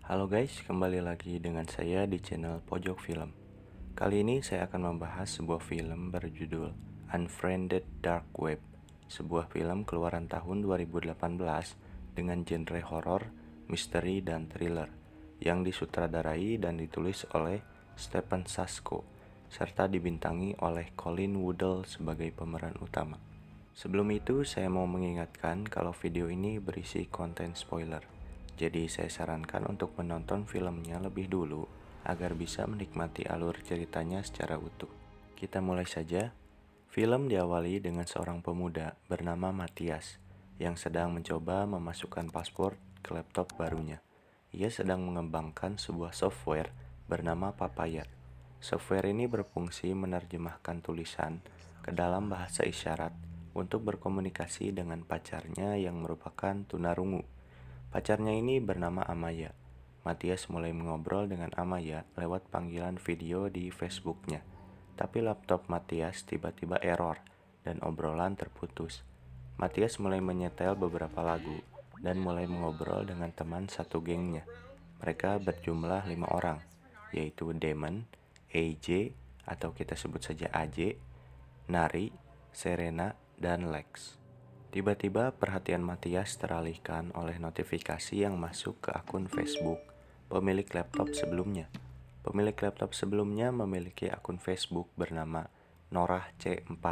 Halo guys, kembali lagi dengan saya di channel Pojok Film. Kali ini saya akan membahas sebuah film berjudul Unfriended Dark Web, sebuah film keluaran tahun 2018 dengan genre horor, misteri, dan thriller yang disutradarai dan ditulis oleh Stephen Sasko serta dibintangi oleh Colin Woodle sebagai pemeran utama. Sebelum itu, saya mau mengingatkan kalau video ini berisi konten spoiler. Jadi saya sarankan untuk menonton filmnya lebih dulu agar bisa menikmati alur ceritanya secara utuh. Kita mulai saja. Film diawali dengan seorang pemuda bernama Matias yang sedang mencoba memasukkan paspor ke laptop barunya. Ia sedang mengembangkan sebuah software bernama Papaya. Software ini berfungsi menerjemahkan tulisan ke dalam bahasa isyarat untuk berkomunikasi dengan pacarnya yang merupakan tunarungu. Pacarnya ini bernama Amaya. Matias mulai mengobrol dengan Amaya lewat panggilan video di Facebooknya. Tapi laptop Matias tiba-tiba error dan obrolan terputus. Matias mulai menyetel beberapa lagu dan mulai mengobrol dengan teman satu gengnya. Mereka berjumlah 5 orang, yaitu Damon, AJ atau kita sebut saja AJ, Nari, Serena, dan Lex. Tiba-tiba perhatian Matias teralihkan oleh notifikasi yang masuk ke akun Facebook pemilik laptop sebelumnya. Pemilik laptop sebelumnya memiliki akun Facebook bernama Norah C4.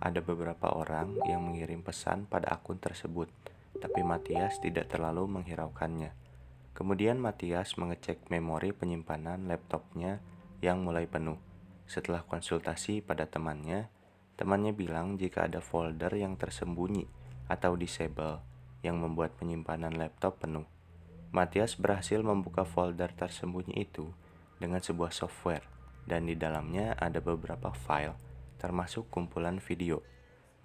Ada beberapa orang yang mengirim pesan pada akun tersebut, tapi Matias tidak terlalu menghiraukannya. Kemudian Matias mengecek memori penyimpanan laptopnya yang mulai penuh. Setelah konsultasi pada temannya bilang jika ada folder yang tersembunyi atau disable yang membuat penyimpanan laptop penuh. Matias berhasil membuka folder tersembunyi itu dengan sebuah software dan di dalamnya ada beberapa file, termasuk kumpulan video.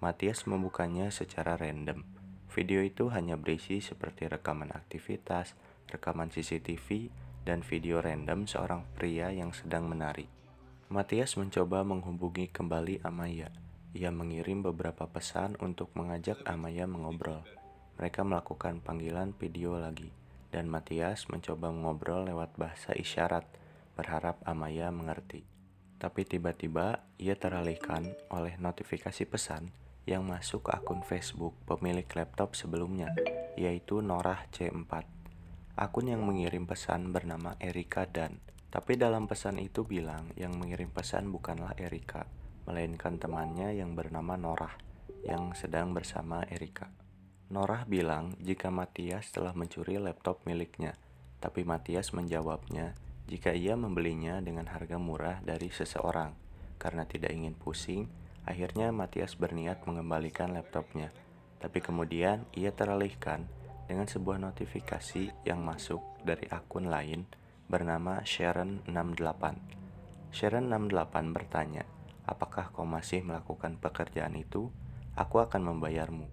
Matias membukanya secara random. Video itu hanya berisi seperti rekaman aktivitas, rekaman CCTV, dan video random seorang pria yang sedang menari. Matias mencoba menghubungi kembali Amaya. Ia mengirim beberapa pesan untuk mengajak Amaya mengobrol. Mereka melakukan panggilan video lagi, dan Matias mencoba mengobrol lewat bahasa isyarat, berharap Amaya mengerti. Tapi tiba-tiba ia teralihkan oleh notifikasi pesan yang masuk ke akun Facebook pemilik laptop sebelumnya, yaitu Norah C4. Akun yang mengirim pesan bernama Erika Dan. Tapi dalam pesan itu bilang yang mengirim pesan bukanlah Erika, melainkan temannya yang bernama Norah, yang sedang bersama Erika. Norah bilang jika Matias telah mencuri laptop miliknya, tapi Matias menjawabnya jika ia membelinya dengan harga murah dari seseorang. Karena tidak ingin pusing, akhirnya Matias berniat mengembalikan laptopnya. Tapi kemudian ia teralihkan dengan sebuah notifikasi yang masuk dari akun lain bernama Sharon68. Sharon68 bertanya, "Apakah kau masih melakukan pekerjaan itu? Aku akan membayarmu."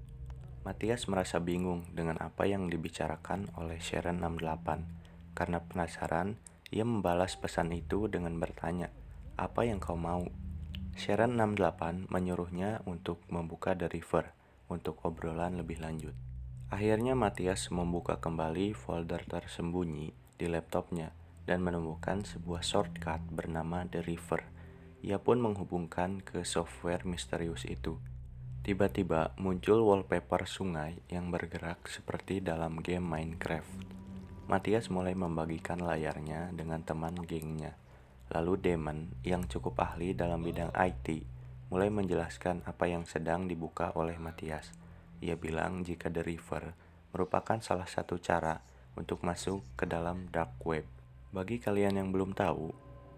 Matias merasa bingung dengan apa yang dibicarakan oleh Sharon68. Karena penasaran, ia membalas pesan itu dengan bertanya, "Apa yang kau mau?" Sharon68 menyuruhnya untuk membuka The River untuk obrolan lebih lanjut. Akhirnya Matias membuka kembali folder tersembunyi di laptopnya dan menemukan sebuah shortcut bernama The River. Ia pun menghubungkan ke software misterius itu. Tiba-tiba muncul wallpaper sungai yang bergerak seperti dalam game Minecraft. Matias mulai membagikan layarnya dengan teman gengnya. Lalu Damon, yang cukup ahli dalam bidang IT, mulai menjelaskan apa yang sedang dibuka oleh Matias. Ia bilang jika The River merupakan salah satu cara untuk masuk ke dalam dark web. Bagi kalian yang belum tahu,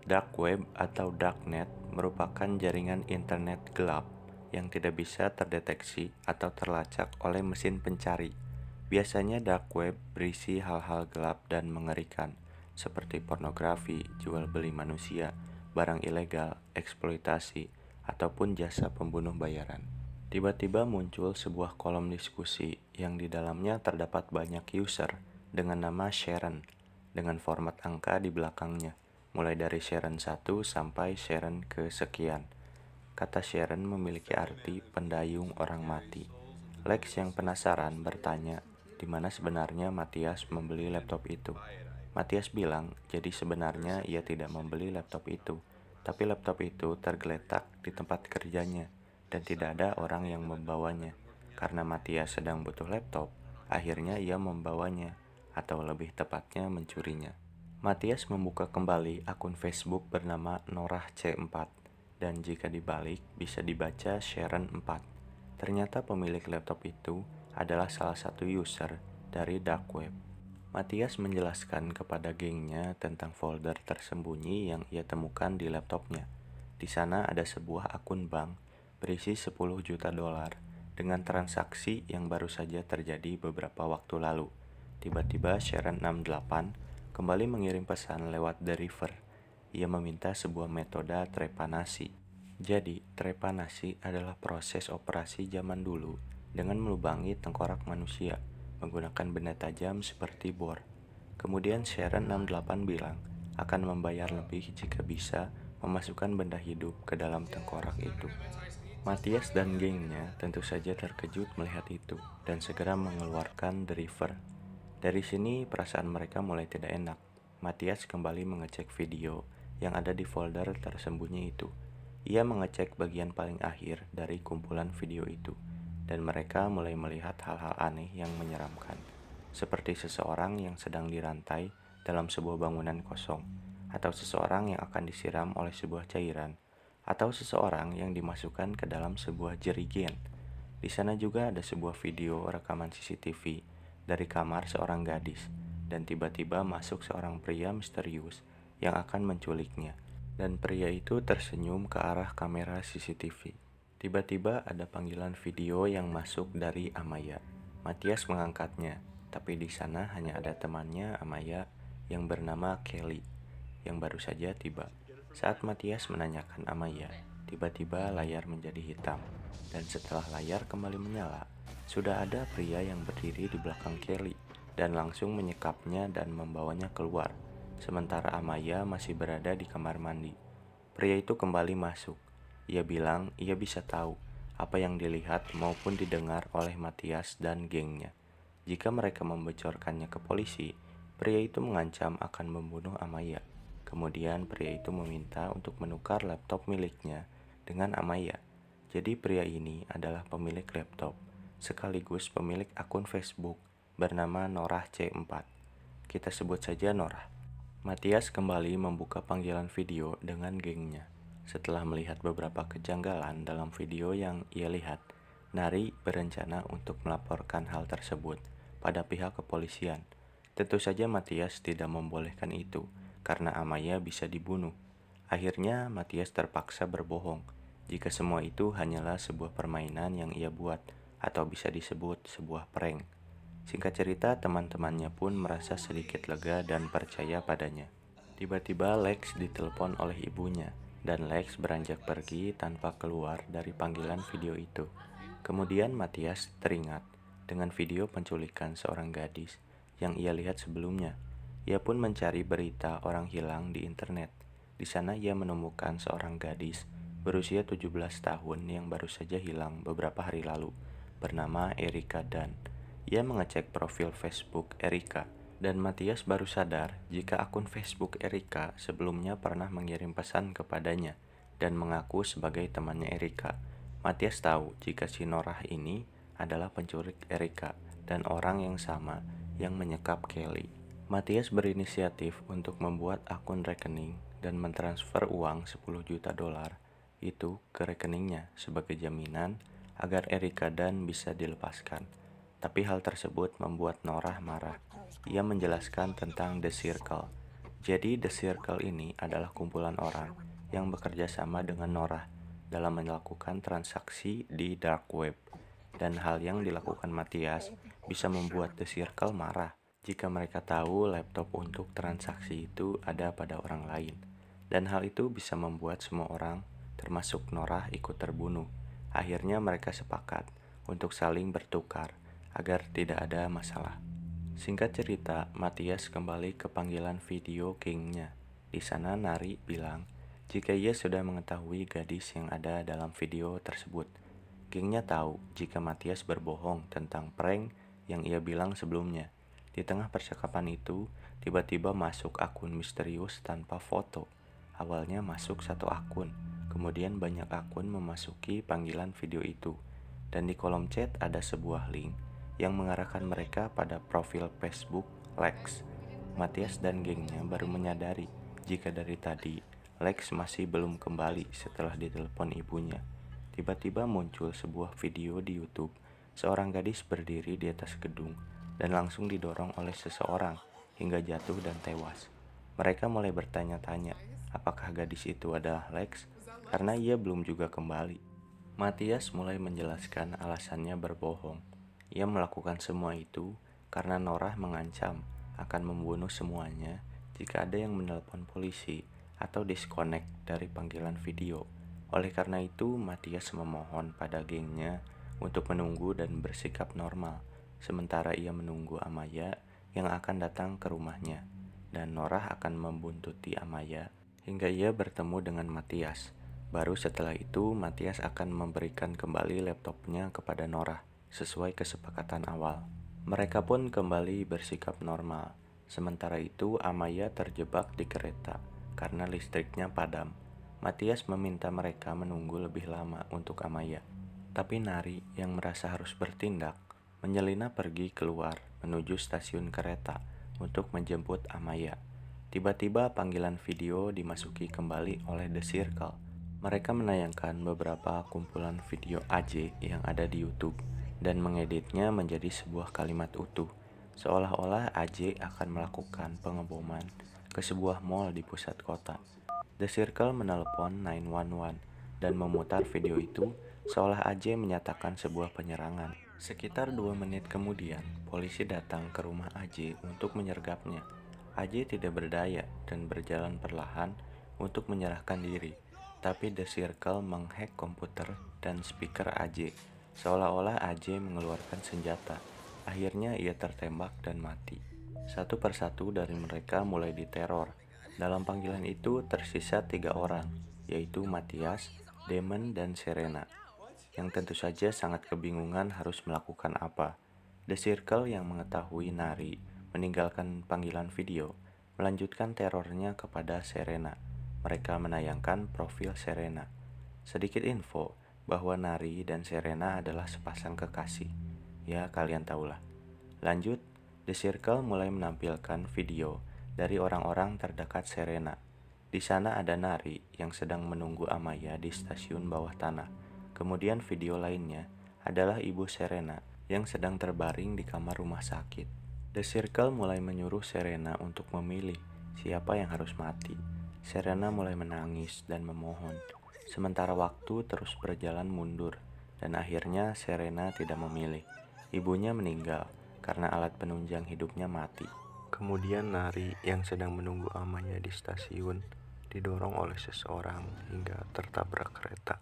dark web atau darknet merupakan jaringan internet gelap yang tidak bisa terdeteksi atau terlacak oleh mesin pencari. Biasanya dark web berisi hal-hal gelap dan mengerikan, seperti pornografi, jual beli manusia, barang ilegal, eksploitasi, ataupun jasa pembunuh bayaran. Tiba-tiba muncul sebuah kolom diskusi yang di dalamnya terdapat banyak user dengan nama Sharon, dengan format angka di belakangnya, mulai dari Sharon 1 sampai Sharon ke sekian. Kata Sharon memiliki arti pendayung orang mati. Lex yang penasaran bertanya di mana sebenarnya Matias membeli laptop itu. Matias bilang, jadi sebenarnya ia tidak membeli laptop itu, tapi laptop itu tergeletak di tempat kerjanya dan tidak ada orang yang membawanya. Karena Matias sedang butuh laptop, akhirnya ia membawanya, atau lebih tepatnya mencurinya. Matias membuka kembali akun Facebook bernama Norah C4, dan jika dibalik bisa dibaca Sharon 4. Ternyata pemilik laptop itu adalah salah satu user dari dark web. Matias menjelaskan kepada gengnya tentang folder tersembunyi yang ia temukan di laptopnya. Di sana ada sebuah akun bank berisi 10 juta dolar dengan transaksi yang baru saja terjadi beberapa waktu lalu. Tiba-tiba Sharon 68 kembali mengirim pesan lewat The River. Ia meminta sebuah metode trepanasi. Jadi, trepanasi adalah proses operasi zaman dulu dengan melubangi tengkorak manusia menggunakan benda tajam seperti bor. Kemudian Sharon 68 bilang akan membayar lebih jika bisa memasukkan benda hidup ke dalam tengkorak itu. Matias dan gengnya tentu saja terkejut melihat itu dan segera mengeluarkan The River. Dari sini perasaan mereka mulai tidak enak. Matias kembali mengecek video yang ada di folder tersembunyi itu. Ia mengecek bagian paling akhir dari kumpulan video itu, dan mereka mulai melihat hal-hal aneh yang menyeramkan, seperti seseorang yang sedang dirantai dalam sebuah bangunan kosong, atau seseorang yang akan disiram oleh sebuah cairan, atau seseorang yang dimasukkan ke dalam sebuah jerigen. Di sana juga ada sebuah video rekaman CCTV dari kamar seorang gadis, dan tiba-tiba masuk seorang pria misterius yang akan menculiknya. Dan pria itu tersenyum ke arah kamera CCTV. Tiba-tiba ada panggilan video yang masuk dari Amaya. Matias mengangkatnya, tapi di sana hanya ada temannya Amaya yang bernama Kelly, yang baru saja tiba. Saat Matias menanyakan Amaya, tiba-tiba layar menjadi hitam, dan setelah layar kembali menyala, sudah ada pria yang berdiri di belakang Kelly, dan langsung menyekapnya dan membawanya keluar. Sementara Amaya masih berada di kamar mandi. Pria itu kembali masuk. Ia bilang ia bisa tahu apa yang dilihat maupun didengar oleh Matias dan gengnya. Jika mereka membocorkannya ke polisi, pria itu mengancam akan membunuh Amaya. Kemudian pria itu meminta untuk menukar laptop miliknya dengan Amaya. Jadi pria ini adalah pemilik laptop, sekaligus pemilik akun Facebook bernama Norah C4. Kita sebut saja Norah. Matias kembali membuka panggilan video dengan gengnya. Setelah melihat beberapa kejanggalan dalam video yang ia lihat, Nari berencana untuk melaporkan hal tersebut pada pihak kepolisian. Tentu saja Matias tidak membolehkan itu, karena Amaya bisa dibunuh. Akhirnya Matias terpaksa berbohong, jika semua itu hanyalah sebuah permainan yang ia buat, atau bisa disebut sebuah prank. Singkat cerita, teman-temannya pun merasa sedikit lega dan percaya padanya. Tiba-tiba Lex ditelepon oleh ibunya, dan Lex beranjak pergi tanpa keluar dari panggilan video itu. Kemudian Matias teringat dengan video penculikan seorang gadis yang ia lihat sebelumnya. Ia pun mencari berita orang hilang di internet. Di sana ia menemukan seorang gadis berusia 17 tahun yang baru saja hilang beberapa hari lalu, bernama Erika Dan. Ia mengecek profil Facebook Erika, dan Matias baru sadar jika akun Facebook Erika sebelumnya pernah mengirim pesan kepadanya dan mengaku sebagai temannya Erika. Matias tahu jika si Norah ini adalah penculik Erika dan orang yang sama yang menyekap Kelly. Matias berinisiatif untuk membuat akun rekening dan mentransfer uang 10 juta dolar itu ke rekeningnya sebagai jaminan agar Erika Dan bisa dilepaskan. Tapi hal tersebut membuat Norah marah. Ia menjelaskan tentang The Circle. Jadi The Circle ini adalah kumpulan orang yang bekerja sama dengan Norah dalam melakukan transaksi di dark web. Dan hal yang dilakukan Matias bisa membuat The Circle marah jika mereka tahu laptop untuk transaksi itu ada pada orang lain. Dan hal itu bisa membuat semua orang, termasuk Norah, ikut terbunuh. Akhirnya mereka sepakat untuk saling bertukar agar tidak ada masalah. Singkat cerita, Matias kembali ke panggilan video gengnya. Di sana Nari bilang jika ia sudah mengetahui gadis yang ada dalam video tersebut. Gengnya tahu jika Matias berbohong tentang prank yang ia bilang sebelumnya. Di tengah percakapan itu, tiba-tiba masuk akun misterius tanpa foto. Awalnya masuk satu akun, kemudian banyak akun memasuki panggilan video itu. Dan di kolom chat ada sebuah link yang mengarahkan mereka pada profil Facebook Lex. Matias dan gengnya baru menyadari jika dari tadi Lex masih belum kembali setelah ditelepon ibunya. Tiba-tiba muncul sebuah video di YouTube. Seorang gadis berdiri di atas gedung dan langsung didorong oleh seseorang hingga jatuh dan tewas. Mereka mulai bertanya-tanya, apakah gadis itu adalah Lex? Karena ia belum juga kembali. Matias mulai menjelaskan alasannya berbohong. Ia melakukan semua itu karena Norah mengancam akan membunuh semuanya jika ada yang menelpon polisi atau disconnect dari panggilan video. Oleh karena itu, Matias memohon pada gengnya untuk menunggu dan bersikap normal, sementara ia menunggu Amaya yang akan datang ke rumahnya, dan Norah akan membuntuti Amaya hingga ia bertemu dengan Matias. Baru setelah itu, Matias akan memberikan kembali laptopnya kepada Norah, sesuai kesepakatan awal. Mereka pun kembali bersikap normal. Sementara itu, Amaya terjebak di kereta karena listriknya padam. Matias meminta mereka menunggu lebih lama untuk Amaya. Tapi Nari yang merasa harus bertindak, menyelinap pergi keluar menuju stasiun kereta untuk menjemput Amaya. Tiba-tiba panggilan video dimasuki kembali oleh The Circle. Mereka menayangkan beberapa kumpulan video AJ yang ada di YouTube dan mengeditnya menjadi sebuah kalimat utuh, seolah-olah AJ akan melakukan pengeboman ke sebuah mall di pusat kota. The Circle menelpon 911 dan memutar video itu seolah AJ menyatakan sebuah penyerangan. Sekitar 2 menit kemudian, polisi datang ke rumah AJ untuk menyergapnya. AJ tidak berdaya dan berjalan perlahan untuk menyerahkan diri. Tapi The Circle menghack komputer dan speaker AJ, seolah-olah AJ mengeluarkan senjata. Akhirnya ia tertembak dan mati. Satu persatu dari mereka mulai diteror. Dalam panggilan itu tersisa 3 orang, yaitu Matias, Damon, dan Serena, yang tentu saja sangat kebingungan harus melakukan apa. The Circle yang mengetahui Nari meninggalkan panggilan video, melanjutkan terornya kepada Serena. Mereka menayangkan profil Serena. Sedikit info bahwa Nari dan Serena adalah sepasang kekasih. Ya, kalian tahulah. Lanjut, The Circle mulai menampilkan video dari orang-orang terdekat Serena. Di sana ada Nari yang sedang menunggu Amaya di stasiun bawah tanah. Kemudian video lainnya adalah ibu Serena yang sedang terbaring di kamar rumah sakit. The Circle mulai menyuruh Serena untuk memilih siapa yang harus mati. Serena mulai menangis dan memohon, sementara waktu terus berjalan mundur, dan akhirnya Serena tidak memilih. Ibunya meninggal karena alat penunjang hidupnya mati. Kemudian Nari yang sedang menunggu Amaya di stasiun didorong oleh seseorang hingga tertabrak kereta.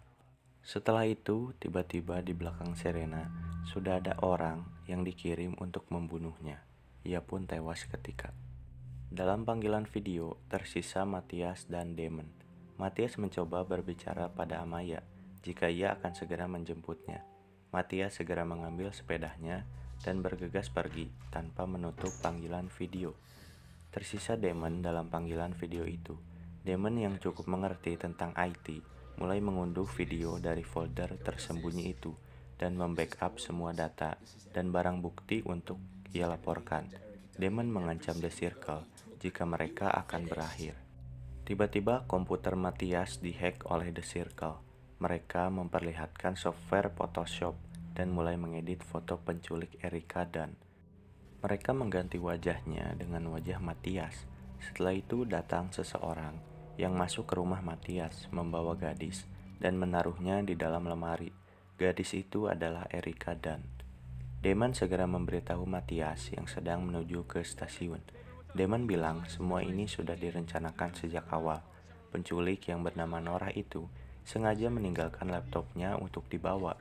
Setelah itu, tiba-tiba di belakang Serena sudah ada orang yang dikirim untuk membunuhnya. Ia pun tewas seketika. Dalam panggilan video, tersisa Matias dan Damon. Matias mencoba berbicara pada Amaya jika ia akan segera menjemputnya. Matias segera mengambil sepedanya dan bergegas pergi tanpa menutup panggilan video. Tersisa Damon dalam panggilan video itu. Damon yang cukup mengerti tentang IT mulai mengunduh video dari folder tersembunyi itu dan membackup semua data dan barang bukti untuk ia laporkan. Damon mengancam The Circle jika mereka akan berakhir. Tiba-tiba komputer Matias dihack oleh The Circle. Mereka memperlihatkan software Photoshop dan mulai mengedit foto penculik Erika Dan. Mereka mengganti wajahnya dengan wajah Matias. Setelah itu datang seseorang yang masuk ke rumah Matias membawa gadis dan menaruhnya di dalam lemari. Gadis itu adalah Erika Dan. Damon segera memberitahu Matias yang sedang menuju ke stasiun. Damon bilang semua ini sudah direncanakan sejak awal. Penculik yang bernama Norah itu sengaja meninggalkan laptopnya untuk dibawa.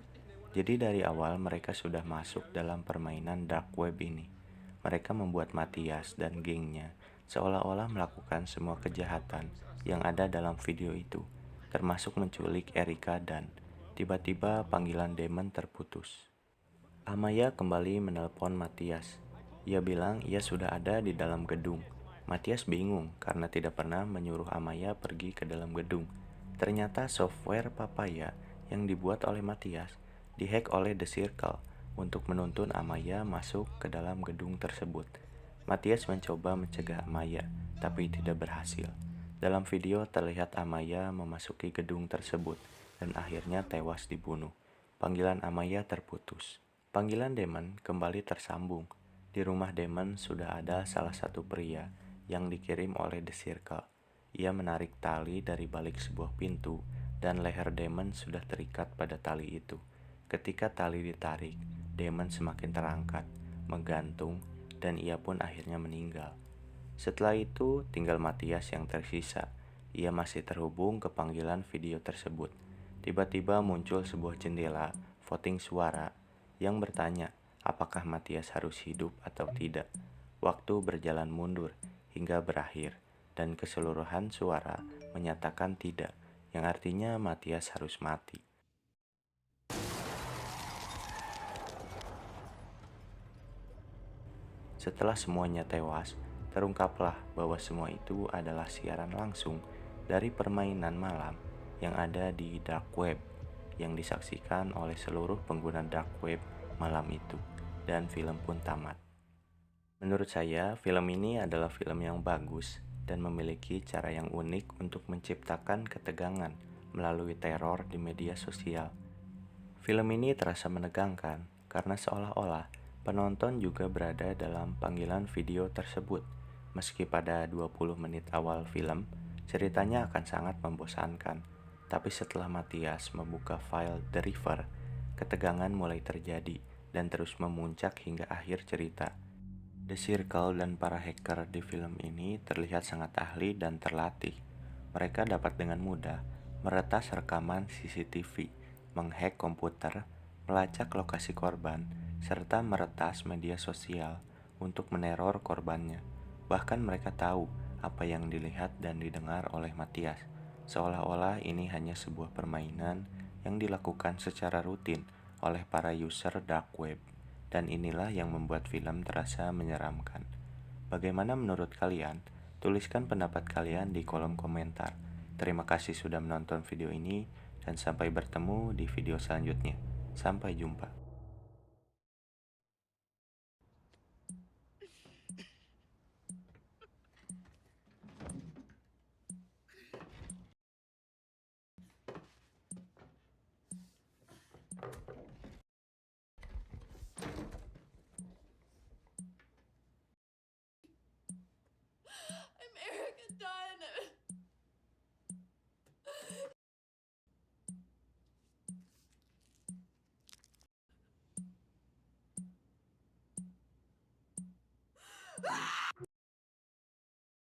Jadi dari awal mereka sudah masuk dalam permainan dark web ini. Mereka membuat Matias dan gengnya seolah-olah melakukan semua kejahatan yang ada dalam video itu, termasuk menculik Erika Dan. Tiba-tiba panggilan Damon terputus. Amaya kembali menelpon Matias. Ia bilang ia sudah ada di dalam gedung. Matias bingung karena tidak pernah menyuruh Amaya pergi ke dalam gedung. Ternyata software Papaya yang dibuat oleh Matias dihack oleh The Circle untuk menuntun Amaya masuk ke dalam gedung tersebut. Matias mencoba mencegah Amaya, tapi tidak berhasil. Dalam video terlihat Amaya memasuki gedung tersebut dan akhirnya tewas dibunuh. Panggilan Amaya terputus. Panggilan Damon kembali tersambung. Di rumah Damon sudah ada salah satu pria yang dikirim oleh The Circle. Ia menarik tali dari balik sebuah pintu dan leher Damon sudah terikat pada tali itu. Ketika tali ditarik, Damon semakin terangkat, menggantung, dan ia pun akhirnya meninggal. Setelah itu, tinggal Matias yang tersisa. Ia masih terhubung ke panggilan video tersebut. Tiba-tiba muncul sebuah jendela voting suara yang bertanya apakah Matias harus hidup atau tidak. Waktu berjalan mundur hingga berakhir, dan keseluruhan suara menyatakan tidak, yang artinya Matias harus mati. Setelah semuanya tewas, terungkaplah bahwa semua itu adalah siaran langsung dari permainan malam yang ada di dark web yang disaksikan oleh seluruh pengguna dark web malam itu, dan film pun tamat. Menurut saya, film ini adalah film yang bagus dan memiliki cara yang unik untuk menciptakan ketegangan melalui teror di media sosial. Film ini terasa menegangkan karena seolah-olah penonton juga berada dalam panggilan video tersebut. Meski pada 20 menit awal film, ceritanya akan sangat membosankan. Tapi setelah Matias membuka file The River, ketegangan mulai terjadi dan terus memuncak hingga akhir cerita. The Circle dan para hacker di film ini terlihat sangat ahli dan terlatih. Mereka dapat dengan mudah meretas rekaman CCTV, menghack komputer, melacak lokasi korban, serta meretas media sosial untuk meneror korbannya. Bahkan mereka tahu apa yang dilihat dan didengar oleh Matias, seolah-olah ini hanya sebuah permainan yang dilakukan secara rutin oleh para user dark web. Dan inilah yang membuat film terasa menyeramkan. Bagaimana menurut kalian? Tuliskan pendapat kalian di kolom komentar. Terima kasih sudah menonton video ini, dan sampai bertemu di video selanjutnya. Sampai jumpa. I'm Erica Dunn. Ah!